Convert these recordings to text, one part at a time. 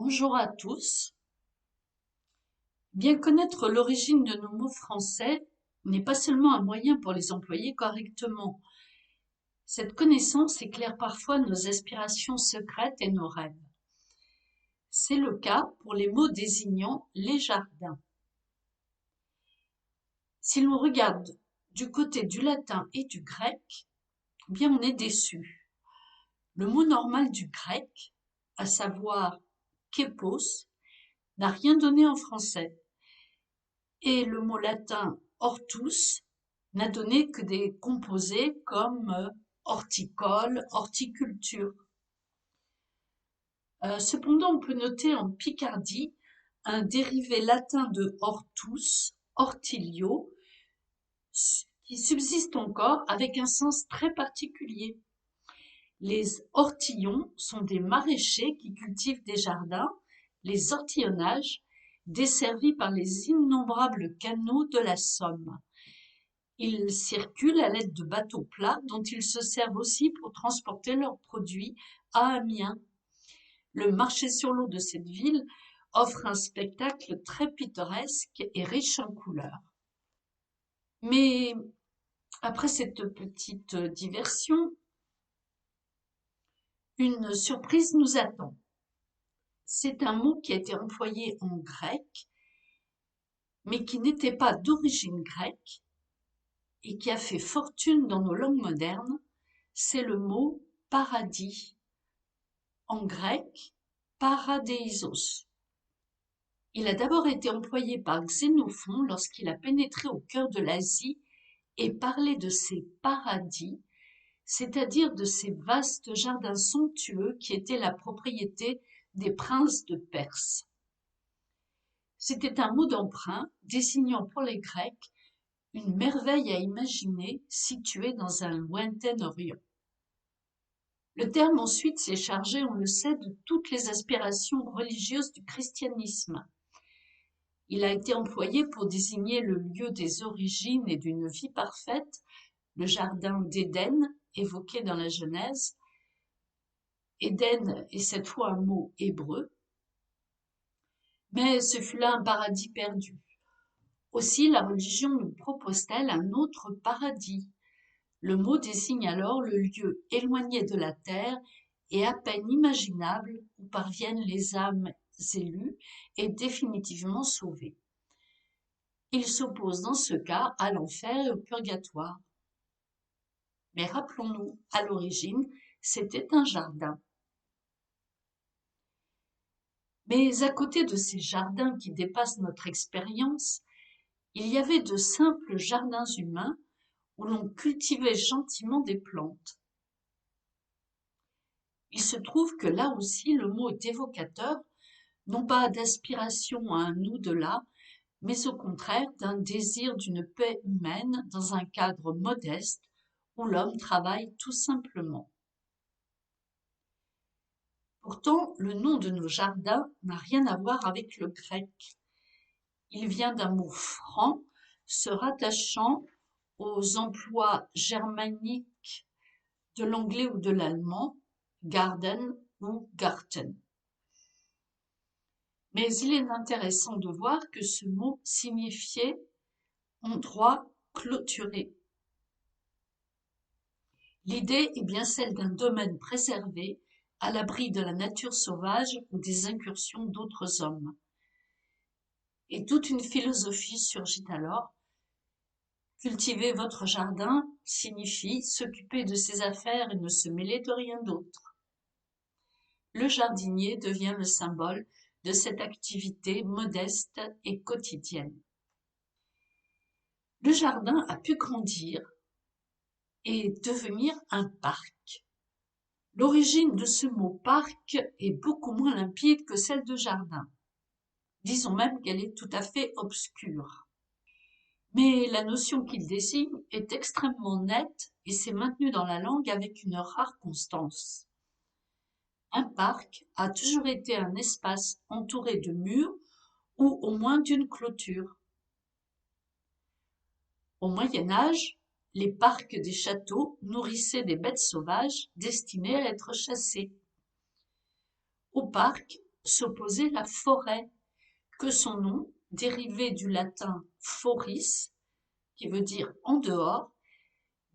Bonjour à tous. Bien connaître l'origine de nos mots français n'est pas seulement un moyen pour les employer correctement. Cette connaissance éclaire parfois nos aspirations secrètes et nos rêves. C'est le cas pour les mots désignant les jardins. Si l'on regarde du côté du latin et du grec, bien on est déçu. Le mot normal du grec, à savoir képos, n'a rien donné en français. Et le mot latin hortus n'a donné que des composés comme horticole, horticulture. Cependant, on peut noter en Picardie un dérivé latin de hortus, hortilio, qui subsiste encore avec un sens très particulier. Les ortillons sont des maraîchers qui cultivent des jardins, les ortillonnages, desservis par les innombrables canaux de la Somme. Ils circulent à l'aide de bateaux plats dont ils se servent aussi pour transporter leurs produits à Amiens. Le marché sur l'eau de cette ville offre un spectacle très pittoresque et riche en couleurs. Mais après cette petite diversion, une surprise nous attend. C'est un mot qui a été employé en grec, mais qui n'était pas d'origine grecque et qui a fait fortune dans nos langues modernes, c'est le mot paradis. En grec, paradeisos. Il a d'abord été employé par Xénophon lorsqu'il a pénétré au cœur de l'Asie et parlé de ces paradis, c'est-à-dire de ces vastes jardins somptueux qui étaient la propriété des princes de Perse. C'était un mot d'emprunt désignant pour les Grecs une merveille à imaginer située dans un lointain Orient. Le terme ensuite s'est chargé, on le sait, de toutes les aspirations religieuses du christianisme. Il a été employé pour désigner le lieu des origines et d'une vie parfaite, le jardin d'Éden évoqué dans la Genèse. Éden est cette fois un mot hébreu, mais ce fut là un paradis perdu. Aussi la religion nous propose-t-elle un autre paradis. Le mot désigne alors le lieu éloigné de la terre et à peine imaginable où parviennent les âmes élues et définitivement sauvées. Il s'oppose dans ce cas à l'enfer et au purgatoire. Mais rappelons-nous, à l'origine, c'était un jardin. Mais à côté de ces jardins qui dépassent notre expérience, il y avait de simples jardins humains où l'on cultivait gentiment des plantes. Il se trouve que là aussi le mot est évocateur, non pas d'aspiration à un au-delà, mais au contraire d'un désir d'une paix humaine dans un cadre modeste où l'homme travaille tout simplement. Pourtant, le nom de nos jardins n'a rien à voir avec le grec. Il vient d'un mot franc se rattachant aux emplois germaniques de l'anglais ou de l'allemand, garden ou garten. Mais il est intéressant de voir que ce mot signifiait endroit clôturé. L'idée est bien celle d'un domaine préservé, à l'abri de la nature sauvage ou des incursions d'autres hommes. Et toute une philosophie surgit alors. Cultiver votre jardin signifie s'occuper de ses affaires et ne se mêler de rien d'autre. Le jardinier devient le symbole de cette activité modeste et quotidienne. Le jardin a pu grandir et devenir un parc. L'origine de ce mot parc est beaucoup moins limpide que celle de jardin. Disons même qu'elle est tout à fait obscure. Mais la notion qu'il désigne est extrêmement nette et s'est maintenue dans la langue avec une rare constance. Un parc a toujours été un espace entouré de murs ou au moins d'une clôture. Au Moyen Âge, les parcs des châteaux nourrissaient des bêtes sauvages destinées à être chassées. Au parc, s'opposait la forêt, que son nom, dérivé du latin foris, qui veut dire en dehors,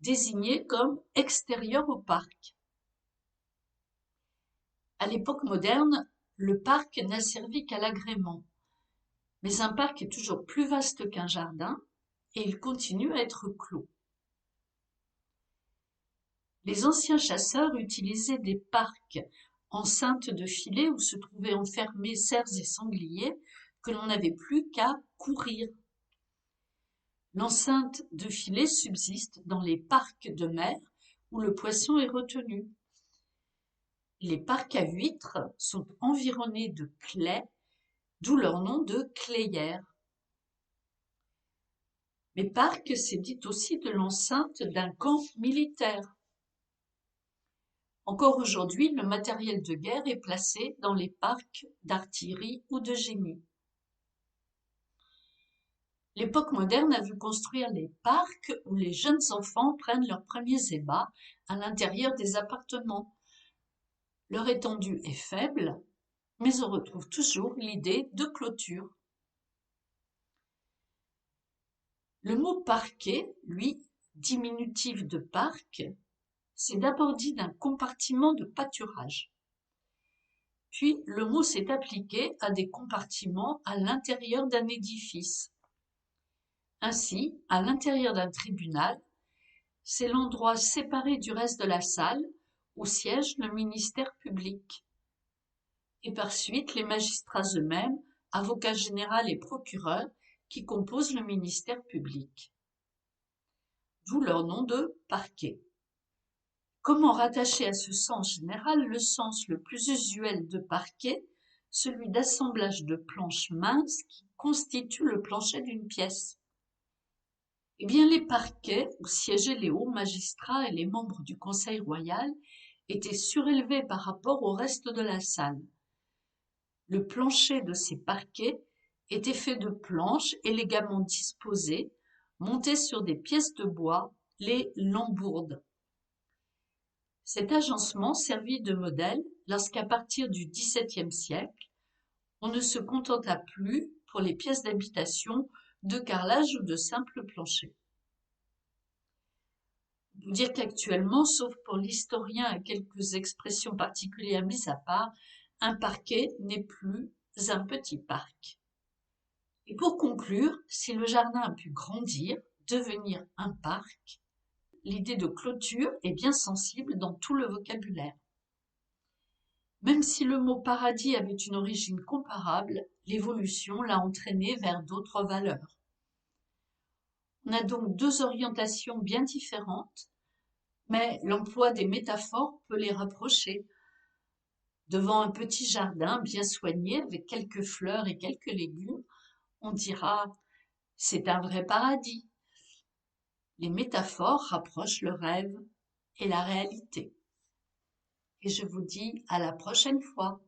désignait comme extérieur au parc. À l'époque moderne, le parc n'a servi qu'à l'agrément. Mais un parc est toujours plus vaste qu'un jardin et il continue à être clos. Les anciens chasseurs utilisaient des parcs, enceintes de filets où se trouvaient enfermés cerfs et sangliers que l'on n'avait plus qu'à courir. L'enceinte de filets subsiste dans les parcs de mer où le poisson est retenu. Les parcs à huîtres sont environnés de claies, d'où leur nom de clairière. Mais parc, c'est dit aussi de l'enceinte d'un camp militaire. Encore aujourd'hui, le matériel de guerre est placé dans les parcs d'artillerie ou de génie. L'époque moderne a vu construire les parcs où les jeunes enfants prennent leurs premiers ébats à l'intérieur des appartements. Leur étendue est faible, mais on retrouve toujours l'idée de clôture. Le mot parquet, lui, diminutif de parc, c'est d'abord dit d'un compartiment de pâturage. Puis le mot s'est appliqué à des compartiments à l'intérieur d'un édifice. Ainsi, à l'intérieur d'un tribunal, c'est l'endroit séparé du reste de la salle où siège le ministère public. Et par suite, les magistrats eux-mêmes, avocats généraux et procureurs, qui composent le ministère public. D'où leur nom de parquet. Comment rattacher à ce sens général le sens le plus usuel de parquet, celui d'assemblage de planches minces qui constituent le plancher d'une pièce? Eh bien, les parquets où siégeaient les hauts magistrats et les membres du Conseil royal étaient surélevés par rapport au reste de la salle. Le plancher de ces parquets était fait de planches élégamment disposées, montées sur des pièces de bois, les lambourdes. Cet agencement servit de modèle lorsqu'à partir du XVIIe siècle, on ne se contenta plus, pour les pièces d'habitation, de carrelage ou de simples planchers. Pour dire qu'actuellement, sauf pour l'historien et quelques expressions particulières mises à part, un parquet n'est plus un petit parc. Et pour conclure, si le jardin a pu grandir, devenir un parc, l'idée de clôture est bien sensible dans tout le vocabulaire. Même si le mot paradis avait une origine comparable, l'évolution l'a entraîné vers d'autres valeurs. On a donc deux orientations bien différentes, mais l'emploi des métaphores peut les rapprocher. Devant un petit jardin bien soigné avec quelques fleurs et quelques légumes, on dira « c'est un vrai paradis ». Les métaphores rapprochent le rêve et la réalité. Et je vous dis à la prochaine fois.